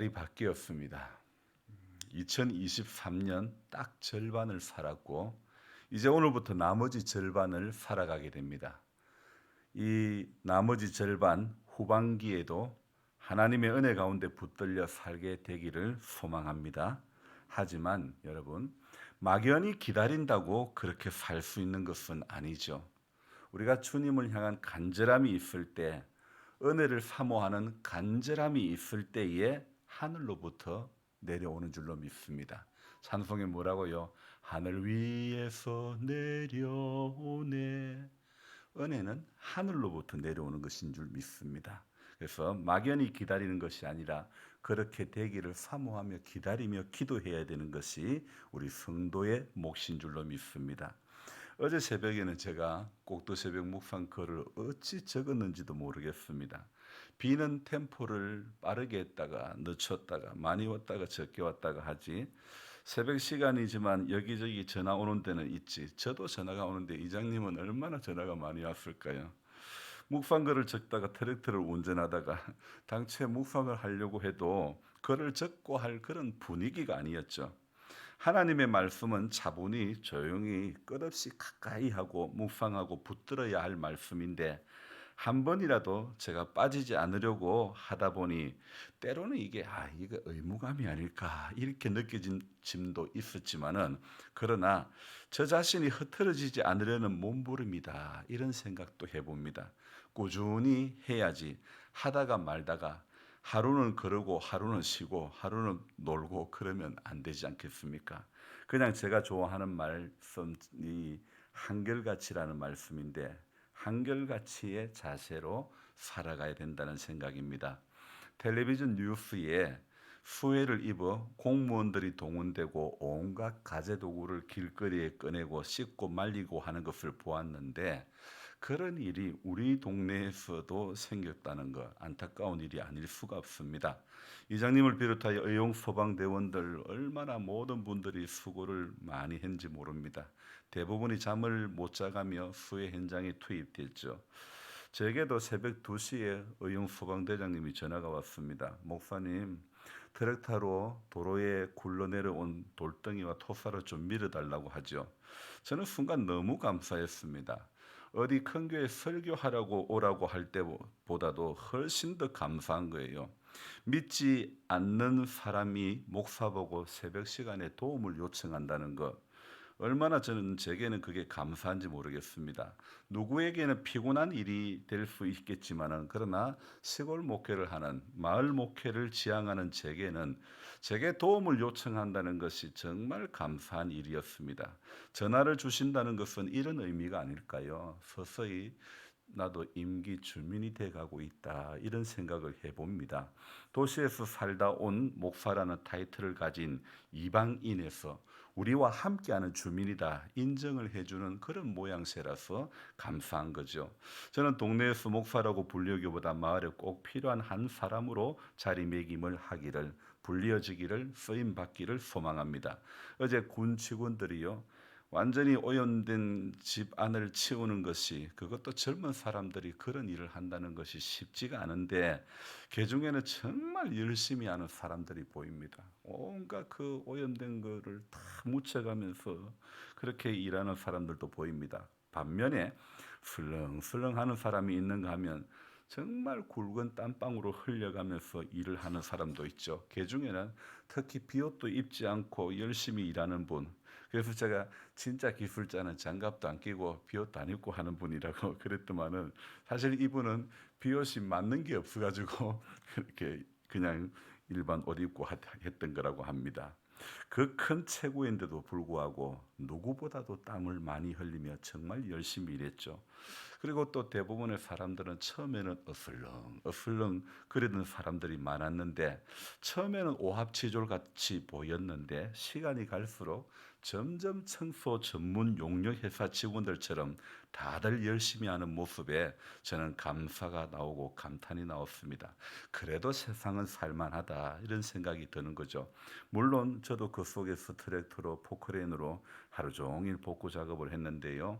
날이 바뀌었습니다. 2023년 딱 절반을 살았고 이제 오늘부터 나머지 절반을 살아가게 됩니다. 이 나머지 절반 후반기에도 하나님의 은혜 가운데 붙들려 살게 되기를 소망합니다. 하지만 여러분, 막연히 기다린다고 그렇게 살 수 있는 것은 아니죠. 우리가 주님을 향한 간절함이 있을 때, 은혜를 사모하는 간절함이 있을 때에 하늘로부터 내려오는 줄로 믿습니다. 찬송에 뭐라고요? 하늘 위에서 내려오네. 은혜는 하늘로부터 내려오는 것인 줄 믿습니다. 그래서 막연히 기다리는 것이 아니라 그렇게 되기를 사모하며 기다리며 기도해야 되는 것이 우리 성도의 몫인 줄로 믿습니다. 어제 새벽에는 제가 꼭두 새벽 묵상 글을 어찌 적었는지도 모르겠습니다. 비는 템포를 빠르게 했다가 늦췄다가 많이 왔다가 적게 왔다가 하지. 새벽 시간이지만 여기저기 전화 오는 데는 있지. 저도 전화가 오는데 이장님은 얼마나 전화가 많이 왔을까요? 묵상글을 적다가 트랙터를 운전하다가 당최 묵상을 하려고 해도 글을 적고 할 그런 분위기가 아니었죠. 하나님의 말씀은 차분히 조용히 끝없이 가까이 하고 묵상하고 붙들어야 할 말씀인데 한 번이라도 제가 빠지지 않으려고 하다 보니 때로는 이게 의무감이 아닐까 이렇게 느껴진 짐도 있었지만은 그러나 저 자신이 흐트러지지 않으려는 몸부림이다 이런 생각도 해봅니다. 꾸준히 해야지 하다가 말다가 하루는 그러고 하루는 쉬고 하루는 놀고 그러면 안 되지 않겠습니까? 그냥 제가 좋아하는 말씀이 한결같이라는 말씀인데 한결같이의 자세로 살아가야 된다는 생각입니다. 텔레비전 뉴스에 수해를 입어 공무원들이 동원되고 온갖 가재도구를 길거리에 꺼내고 씻고 말리고 하는 것을 보았는데 그런 일이 우리 동네에서도 생겼다는 것 안타까운 일이 아닐 수가 없습니다. 이장님을 비롯하여 의용 소방대원들 얼마나 모든 분들이 수고를 많이 했는지 모릅니다. 대부분이 잠을 못 자가며 수해 현장에 투입됐죠. 제게도 새벽 2시에 의용 소방대장님이 전화가 왔습니다. 목사님, 트랙터로 도로에 굴러내려온 돌덩이와 토사를 좀 밀어달라고 하죠. 저는 순간 너무 감사했습니다. 어디 큰 교회 설교하라고 오라고 할 때보다도 훨씬 더 감사한 거예요. 믿지 않는 사람이 목사 보고 새벽 시간에 도움을 요청한다는 것. 얼마나 제게는 그게 감사한지 모르겠습니다. 누구에게는 피곤한 일이 될 수 있겠지만은 그러나 시골 목회를 하는 마을 목회를 지향하는 제게 도움을 요청한다는 것이 정말 감사한 일이었습니다. 전화를 주신다는 것은 이런 의미가 아닐까요? 서서히 나도 임기 주민이 돼가고 있다 이런 생각을 해봅니다. 도시에서 살다 온 목사라는 타이틀을 가진 이방인에서 우리와 함께하는 주민이다 인정을 해주는 그런 모양새라서 감사한 거죠. 저는 동네에서 목사라고 불리기보다 마을에 꼭 필요한 한 사람으로 자리매김을 하기를 불리어지기를 쓰임받기를 소망합니다. 어제 군 직원들이요 완전히 오염된 집 안을 치우는 것이 그것도 젊은 사람들이 그런 일을 한다는 것이 쉽지가 않은데 그중에는 정말 열심히 하는 사람들이 보입니다. 온갖 그 오염된 거를 다 묻혀가면서 그렇게 일하는 사람들도 보입니다. 반면에 슬렁슬렁 하는 사람이 있는가 하면 정말 굵은 땀방울을 흘려가면서 일을 하는 사람도 있죠. 그 중에는 특히 비옷도 입지 않고 열심히 일하는 분. 그래서 제가 진짜 기술자는 장갑도 안 끼고 비옷도 안 입고 하는 분이라고 그랬더만은 사실 이분은 비옷이 맞는 게 없어가지고 그렇게 그냥 일반 옷 입고 했던 거라고 합니다. 그 큰 체구인데도 불구하고 누구보다도 땀을 많이 흘리며 정말 열심히 일했죠. 그리고 또 대부분의 사람들은 처음에는 어슬렁 그러던 사람들이 많았는데 처음에는 오합지졸 같이 보였는데 시간이 갈수록 점점 청소 전문 용역 회사 직원들처럼 다들 열심히 하는 모습에 저는 감사가 나오고 감탄이 나왔습니다. 그래도 세상은 살만하다 이런 생각이 드는 거죠. 물론 저도 그 속에서 트랙터로 포크레인으로 하루 종일 복구 작업을 했는데요.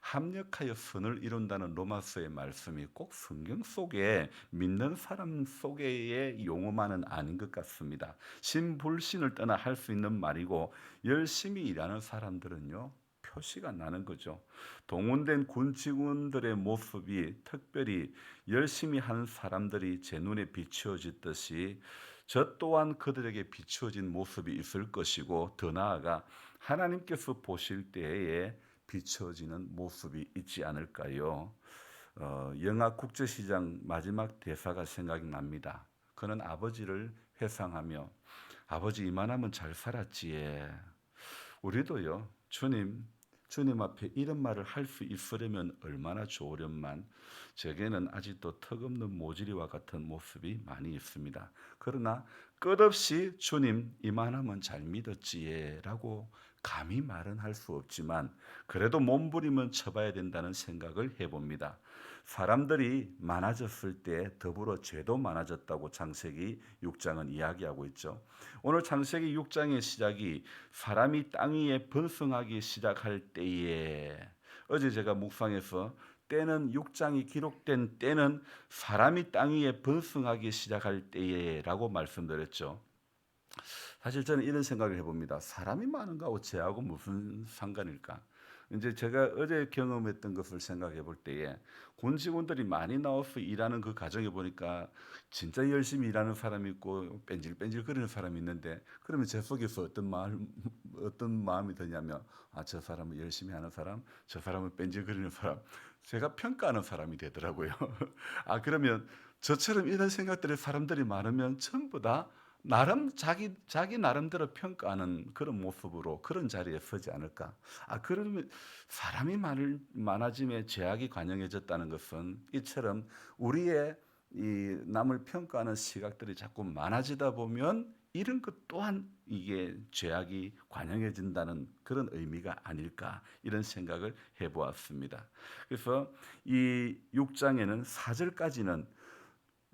합력하여 선을 이룬다는 로마서의 말씀이 꼭 성경 속에 믿는 사람 속의 용어만은 아닌 것 같습니다. 신불신을 떠나 할 수 있는 말이고 열심히 일하는 사람들은요. 표시가 나는 거죠. 동원된 군직원들의 모습이 특별히 열심히 하는 사람들이 제 눈에 비추어지듯이 저 또한 그들에게 비추어진 모습이 있을 것이고 더 나아가 하나님께서 보실 때에 비춰지는 모습이 있지 않을까요? 영화 국제시장 마지막 대사가 생각이 납니다. 그는 아버지를 회상하며 아버지 이만하면 잘 살았지에. 우리도요, 주님 앞에 이런 말을 할 수 있으려면 얼마나 좋으련만 제게는 아직도 턱없는 모질이와 같은 모습이 많이 있습니다. 그러나 끝없이 주님 이만하면 잘 믿었지에 라고 감히 말은 할 수 없지만 그래도 몸부림은 쳐봐야 된다는 생각을 해봅니다. 사람들이 많아졌을 때 더불어 죄도 많아졌다고 창세기 6장은 이야기하고 있죠. 오늘 창세기 6장의 시작이 사람이 땅 위에 번성하기 시작할 때에 어제 제가 묵상해서 때는 6장이 기록된 때는 사람이 땅 위에 번성하기 시작할 때에라고 말씀드렸죠. 사실 저는 이런 생각을 해봅니다. 사람이 많은가 죄하고 무슨 상관일까? 이제 제가 어제 경험했던 것을 생각해 볼 때에 군 직원들이 많이 나와서 일하는 그 과정에 보니까 진짜 열심히 일하는 사람이 있고 뺀질뺀질 거리는 사람이 있는데 그러면 제 속에서 어떤 마음이 드냐면 저 사람은 열심히 하는 사람, 저 사람은 뺀질거리는 사람, 제가 평가하는 사람이 되더라고요. 그러면 저처럼 이런 생각들의 사람들이 많으면 전부 다 나름 자기 나름대로 평가하는 그런 모습으로 그런 자리에 서지 않을까? 그러면 사람이 많아짐에 죄악이 관영해졌다는 것은 이처럼 우리의 이 남을 평가하는 시각들이 자꾸 많아지다 보면 이런 것 또한 이게 죄악이 관영해진다는 그런 의미가 아닐까 이런 생각을 해보았습니다. 그래서 이 6장에는 4절까지는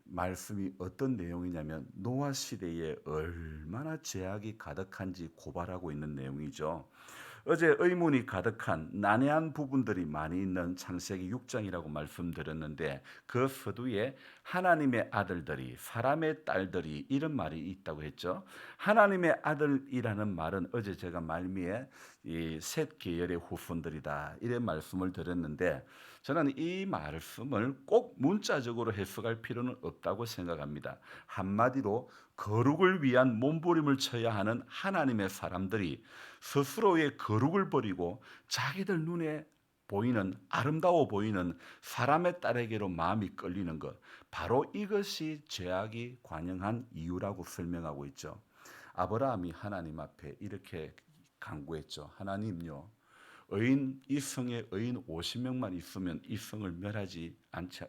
말씀이 어떤 내용이냐면 노아 시대에 얼마나 죄악이 가득한지 고발하고 있는 내용이죠. 어제 의문이 가득한 난해한 부분들이 많이 있는 창세기 6장이라고 말씀드렸는데 그 서두에 하나님의 아들들이 사람의 딸들이 이런 말이 있다고 했죠. 하나님의 아들이라는 말은 어제 제가 말미에 이 셋 계열의 후손들이다 이런 말씀을 드렸는데 저는 이 말씀을 꼭 문자적으로 해석할 필요는 없다고 생각합니다. 한마디로 거룩을 위한 몸부림을 쳐야 하는 하나님의 사람들이 스스로의 거룩을 버리고 자기들 눈에 보이는 아름다워 보이는 사람의 딸에게로 마음이 끌리는 것, 바로 이것이 죄악이 관영한 이유라고 설명하고 있죠. 아브라함이 하나님 앞에 이렇게 간구했죠. 하나님요, 이 성에 의인 50명만 있으면 이 성을 멸하지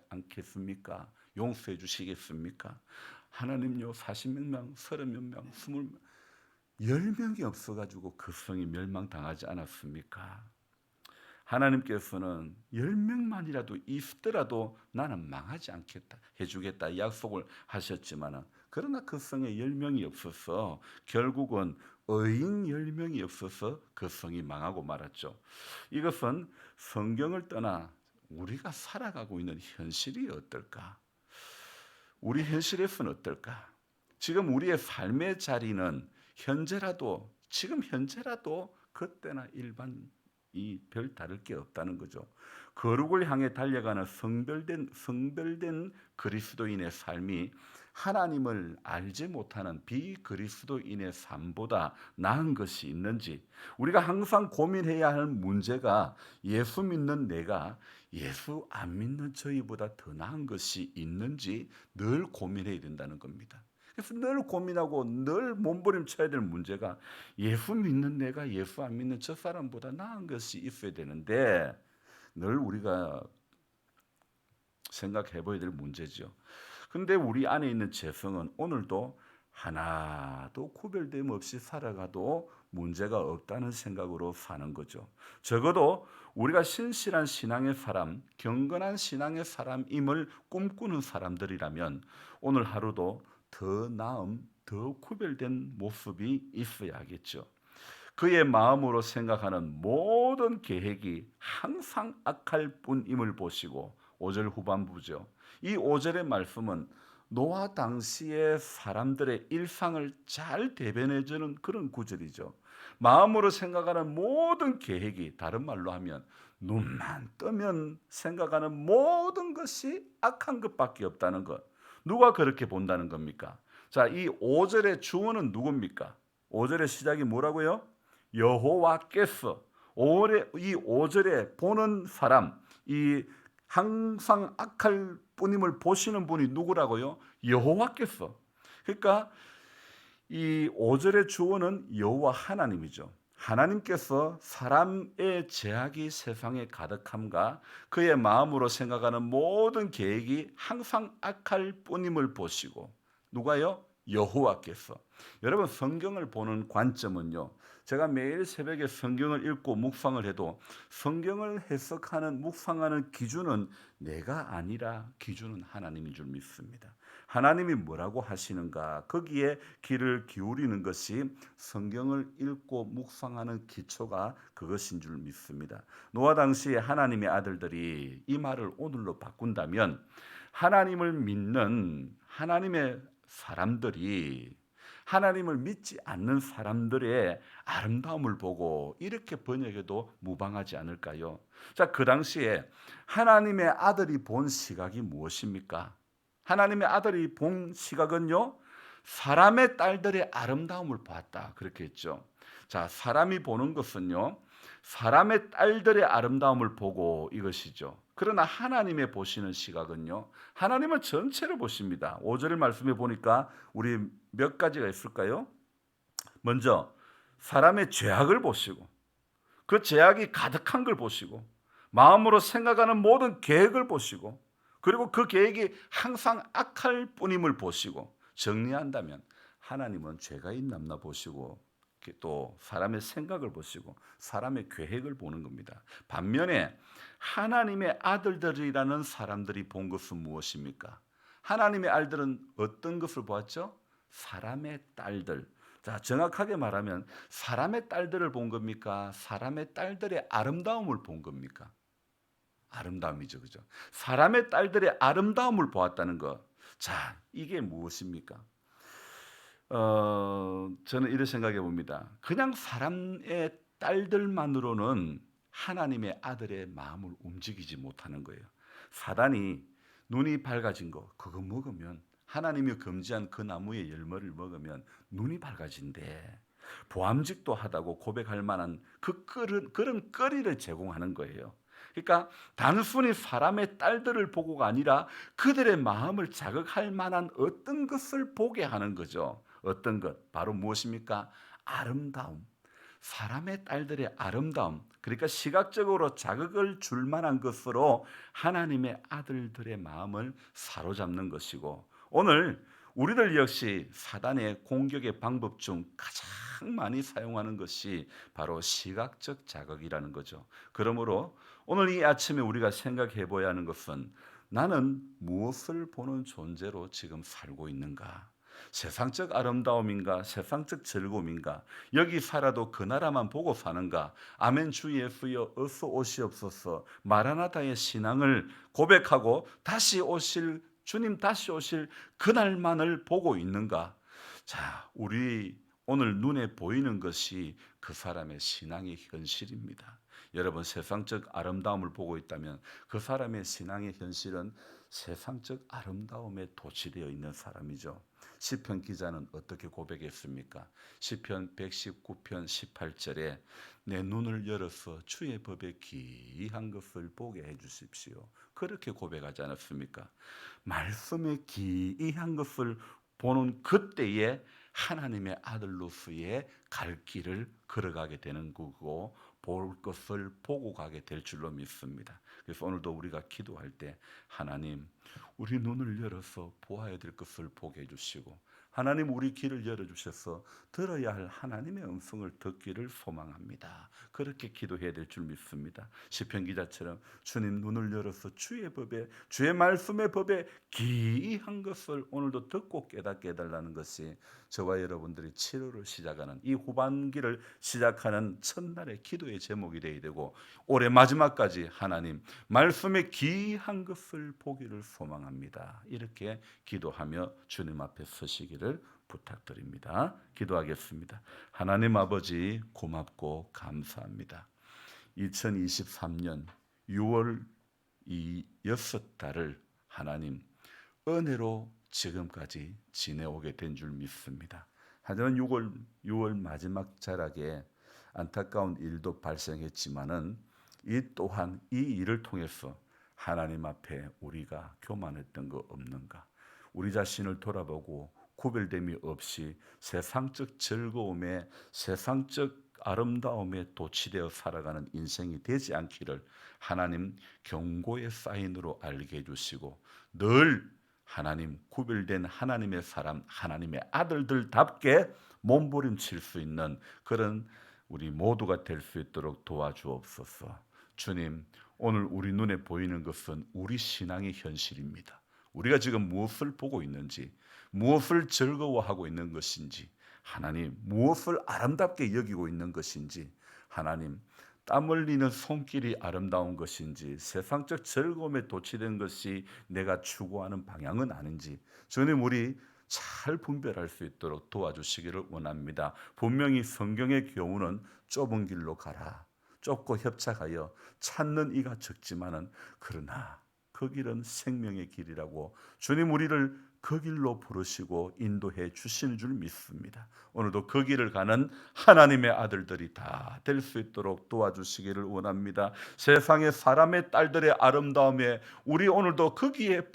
않겠습니까? 용서해 주시겠습니까? 하나님요, 40명, 30명, 20명, 10명이 없어가지고 그 성이 멸망당하지 않았습니까? 하나님께서는 10명만이라도 있더라도 나는 망하지 않겠다 해주겠다 약속을 하셨지만 그러나 그 성에 10명이 없어서 결국은 의인 10명이 없어서 그 성이 망하고 말았죠. 이것은 성경을 떠나 우리가 살아가고 있는 현실이 어떨까? 우리 현실에서는 어떨까? 지금 우리의 삶의 자리는 지금 현재라도 그때나 일반 이 별 다를 게 없다는 거죠. 거룩을 향해 달려가는 성별된 그리스도인의 삶이 하나님을 알지 못하는 비그리스도인의 삶보다 나은 것이 있는지, 우리가 항상 고민해야 할 문제가 예수 믿는 내가 예수 안 믿는 저희보다 더 나은 것이 있는지 늘 고민해야 된다는 겁니다. 그래서 늘 고민하고 늘 몸부림쳐야 될 문제가 예수 믿는 내가 예수 안 믿는 저 사람보다 나은 것이 있어야 되는데 늘 우리가 생각해 봐야 될 문제죠. 근데 우리 안에 있는 죄성은 오늘도 하나도 구별됨 없이 살아가도 문제가 없다는 생각으로 사는 거죠. 적어도 우리가 신실한 신앙의 사람, 경건한 신앙의 사람임을 꿈꾸는 사람들이라면 오늘 하루도 더 나음, 더 구별된 모습이 있어야겠죠. 그의 마음으로 생각하는 모든 계획이 항상 악할 뿐임을 보시고 5절 후반부죠. 이 5절의 말씀은 노아 당시의 사람들의 일상을 잘 대변해 주는 그런 구절이죠. 마음으로 생각하는 모든 계획이, 다른 말로 하면 눈만 뜨면 생각하는 모든 것이 악한 것밖에 없다는 것. 누가 그렇게 본다는 겁니까? 자, 이 5절의 주어는 누굽니까? 5절의 시작이 뭐라고요? 여호와께서. 이 5절에 보는 사람, 이 항상 악할 뿐임을 보시는 분이 누구라고요? 여호와께서. 그러니까 이 5절의 주어는 여호와 하나님이죠. 하나님께서 사람의 죄악이 세상에 가득함과 그의 마음으로 생각하는 모든 계획이 항상 악할 뿐임을 보시고, 누가요? 여호와께서. 여러분, 성경을 보는 관점은요, 제가 매일 새벽에 성경을 읽고 묵상을 해도 성경을 해석하는 묵상하는 기준은 내가 아니라 기준은 하나님인 줄 믿습니다. 하나님이 뭐라고 하시는가, 거기에 귀를 기울이는 것이 성경을 읽고 묵상하는 기초가 그것인 줄 믿습니다. 노아 당시에 하나님의 아들들이 이 말을 오늘로 바꾼다면, 하나님을 믿는 하나님의 사람들이 하나님을 믿지 않는 사람들의 아름다움을 보고 이렇게 번역해도 무방하지 않을까요? 자, 그 당시에 하나님의 아들이 본 시각이 무엇입니까? 하나님의 아들이 본 시각은요, 사람의 딸들의 아름다움을 봤다, 그렇게 했죠. 자, 사람이 보는 것은요, 사람의 딸들의 아름다움을 보고 이것이죠. 그러나 하나님의 보시는 시각은요, 하나님은 전체를 보십니다. 5절 말씀에 보니까 우리 몇 가지가 있을까요? 먼저 사람의 죄악을 보시고, 그 죄악이 가득한 걸 보시고, 마음으로 생각하는 모든 계획을 보시고, 그리고 그 계획이 항상 악할 뿐임을 보시고, 정리한다면 하나님은 죄가 있나 없나 보시고, 또 사람의 생각을 보시고 사람의 계획을 보는 겁니다. 반면에 하나님의 아들들이라는 사람들이 본 것은 무엇입니까? 하나님의 아들들은 어떤 것을 보았죠? 사람의 딸들. 자, 정확하게 말하면 사람의 딸들을 본 겁니까? 사람의 딸들의 아름다움을 본 겁니까? 아름다움이죠, 그죠? 사람의 딸들의 아름다움을 보았다는 것. 자, 이게 무엇입니까? 저는 이렇게 생각해 봅니다. 그냥 사람의 딸들만으로는 하나님의 아들의 마음을 움직이지 못하는 거예요. 사단이 눈이 밝아진 거, 그거 먹으면, 하나님이 금지한 그 나무의 열매를 먹으면 눈이 밝아진대. 보암직도 하다고 고백할 만한 그런 거리를 제공하는 거예요. 그러니까 단순히 사람의 딸들을 보고가 아니라 그들의 마음을 자극할 만한 어떤 것을 보게 하는 거죠. 어떤 것? 바로 무엇입니까? 아름다움. 사람의 딸들의 아름다움. 그러니까 시각적으로 자극을 줄 만한 것으로 하나님의 아들들의 마음을 사로잡는 것이고, 오늘 우리들 역시 사단의 공격의 방법 중 가장 많이 사용하는 것이 바로 시각적 자극이라는 거죠. 그러므로 오늘 이 아침에 우리가 생각해 보아야 하는 것은, 나는 무엇을 보는 존재로 지금 살고 있는가? 세상적 아름다움인가? 세상적 즐거움인가? 여기 살아도 그 나라만 보고 사는가? 아멘 주 예수여 어서 오시옵소서 마라나다의 신앙을 고백하고 다시 오실 주님, 다시 오실 그날만을 보고 있는가? 자, 우리 오늘 눈에 보이는 것이 그 사람의 신앙의 현실입니다. 여러분, 세상적 아름다움을 보고 있다면 그 사람의 신앙의 현실은 세상적 아름다움에 도취되어 있는 사람이죠. 시편 기자는 어떻게 고백했습니까? 시편 119편 18절에 내 눈을 열어서 주의 법에 기이한 것을 보게 해 주십시오. 그렇게 고백하지 않았습니까? 말씀에 기이한 것을 보는 그때에 하나님의 아들로서의 갈 길을 걸어가게 되는 거고, 볼 것을 보고 가게 될 줄로 믿습니다. 그래서 오늘도 우리가 기도할 때, 하나님, 우리 눈을 열어서 보아야 될 것을 보게 해주시고, 하나님, 우리 귀를 열어주셔서 들어야 할 하나님의 음성을 듣기를 소망합니다. 그렇게 기도해야 될 줄 믿습니다. 시편 기자처럼 주님 눈을 열어서 주의 법에, 주의 말씀의 법에 기이한 것을 오늘도 듣고 깨닫게 해달라는 것이 저와 여러분들이 7월을 시작하는 이 후반기를 시작하는 첫날의 기도의 제목이 되어야 되고, 올해 마지막까지 하나님 말씀의 귀한 것을 보기를 소망합니다. 이렇게 기도하며 주님 앞에 서시기를 부탁드립니다. 기도하겠습니다. 하나님 아버지, 고맙고 감사합니다. 2023년 6월 이 6달을 하나님 은혜로 지금까지 지내오게 된 줄 믿습니다. 하지만 6월 마지막 자락에 안타까운 일도 발생했지만은 이 또한 이 일을 통해서 하나님 앞에 우리가 교만했던 거 없는가? 우리 자신을 돌아보고 구별됨이 없이 세상적 즐거움에, 세상적 아름다움에 도취되어 살아가는 인생이 되지 않기를 하나님 경고의 사인으로 알게 해주시고, 늘 하나님 구별된 하나님의 사람, 하나님의 아들들답게 몸부림칠 수 있는 그런 우리 모두가 될 수 있도록 도와주옵소서. 주님, 오늘 우리 눈에 보이는 것은 우리 신앙의 현실입니다. 우리가 지금 무엇을 보고 있는지, 무엇을 즐거워하고 있는 것인지, 하나님 무엇을 아름답게 여기고 있는 것인지, 하나님 땀 흘리는 손길이 아름다운 것인지, 세상적 즐거움에 도취된 것이 내가 추구하는 방향은 아닌지, 주님 우리 잘 분별할 수 있도록 도와주시기를 원합니다. 분명히 성경의 교훈은 좁은 길로 가라, 좁고 협착하여 찾는 이가 적지만은 그러나 그 길은 생명의 길이라고 주님 우리를 그 길로 부르시고 인도해 주시는 줄 믿습니다. 오늘도 그 길을 가는 하나님의 아들들이 다 될 수 있도록 도와주시기를 원합니다. 세상의 사람의 딸들의 아름다움에 우리 오늘도 거기에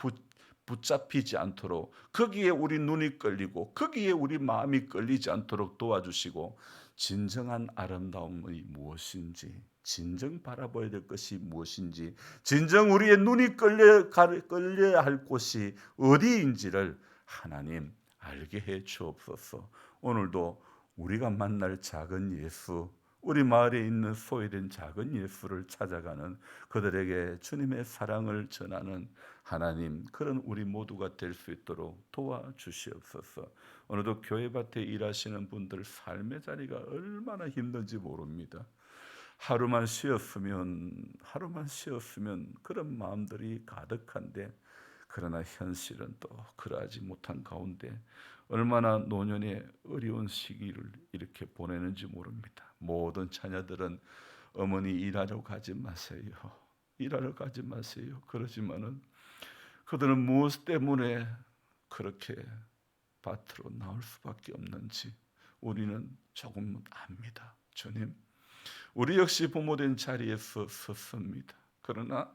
붙잡히지 않도록, 거기에 우리 눈이 끌리고 거기에 우리 마음이 끌리지 않도록 도와주시고, 진정한 아름다움이 무엇인지, 진정 바라봐야 될 것이 무엇인지, 진정 우리의 눈이 끌려야 할 곳이 어디인지를 하나님 알게 해 주옵소서. 오늘도 우리가 만날 작은 예수, 우리 마을에 있는 소외된 작은 예수를 찾아가는 그들에게 주님의 사랑을 전하는 하나님, 그런 우리 모두가 될 수 있도록 도와주시옵소서. 오늘도 교회밭에 일하시는 분들 삶의 자리가 얼마나 힘든지 모릅니다. 하루만 쉬었으면 그런 마음들이 가득한데, 그러나 현실은 또 그러하지 못한 가운데 얼마나 노년의 어려운 시기를 이렇게 보내는지 모릅니다. 모든 자녀들은 어머니 일하러 가지 마세요, 일하러 가지 마세요 그러지만은 그들은 무엇 때문에 그렇게 밭으로 나올 수밖에 없는지 우리는 조금 압니다. 주님, 우리 역시 부모된 자리에서 섰습니다. 그러나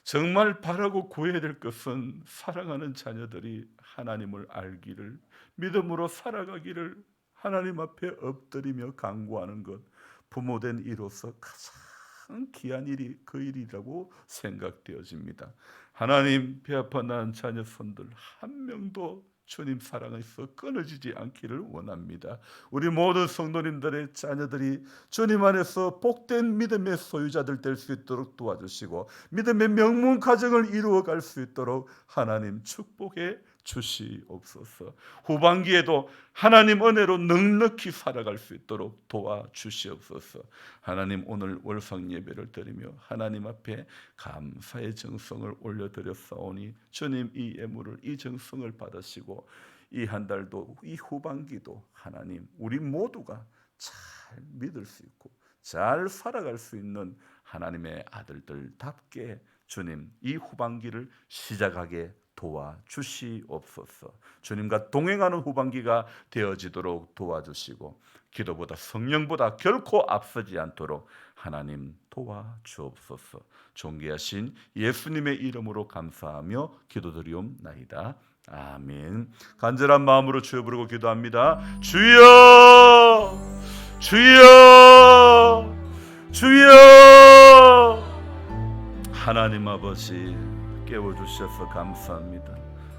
정말 바라고 구해야 될 것은 사랑하는 자녀들이 하나님을 알기를, 믿음으로 살아가기를 하나님 앞에 엎드리며 간구하는 것, 부모된 이로서 가장 귀한 일이 그 일이라고 생각되어집니다. 하나님, 배아파 낳은 자녀 손들 한 명도 주님 사랑에서 끊어지지 않기를 원합니다. 우리 모든 성도님들의 자녀들이 주님 안에서 복된 믿음의 소유자들 될 수 있도록 도와주시고, 믿음의 명문 가정을 이루어갈 수 있도록 하나님 축복해 주시옵소서. 후반기에도 하나님 은혜로 넉넉히 살아갈 수 있도록 도와주시옵소서. 하나님, 오늘 월상 예배를 드리며 하나님 앞에 감사의 정성을 올려드렸사오니 주님 이 예물을, 이 정성을 받으시고 이 한 달도, 이 후반기도 하나님 우리 모두가 잘 믿을 수 있고 잘 살아갈 수 있는 하나님의 아들들답게 주님 이 후반기를 시작하게 도와주시옵소서. 주님과 동행하는 후반기가 되어지도록 도와주시고, 기도보다 성령보다 결코 앞서지 않도록 하나님 도와주옵소서. 존귀하신 예수님의 이름으로 감사하며 기도드리옵나이다. 아멘. 간절한 마음으로 주여 부르고 기도합니다. 주여, 주여, 주여. 하나님 아버지, 깨워주셔서 감사합니다.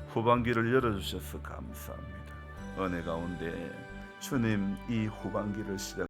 후반기를 열어주셔서 감사합니다. 은혜 가운데 주님 이 후반기를 시작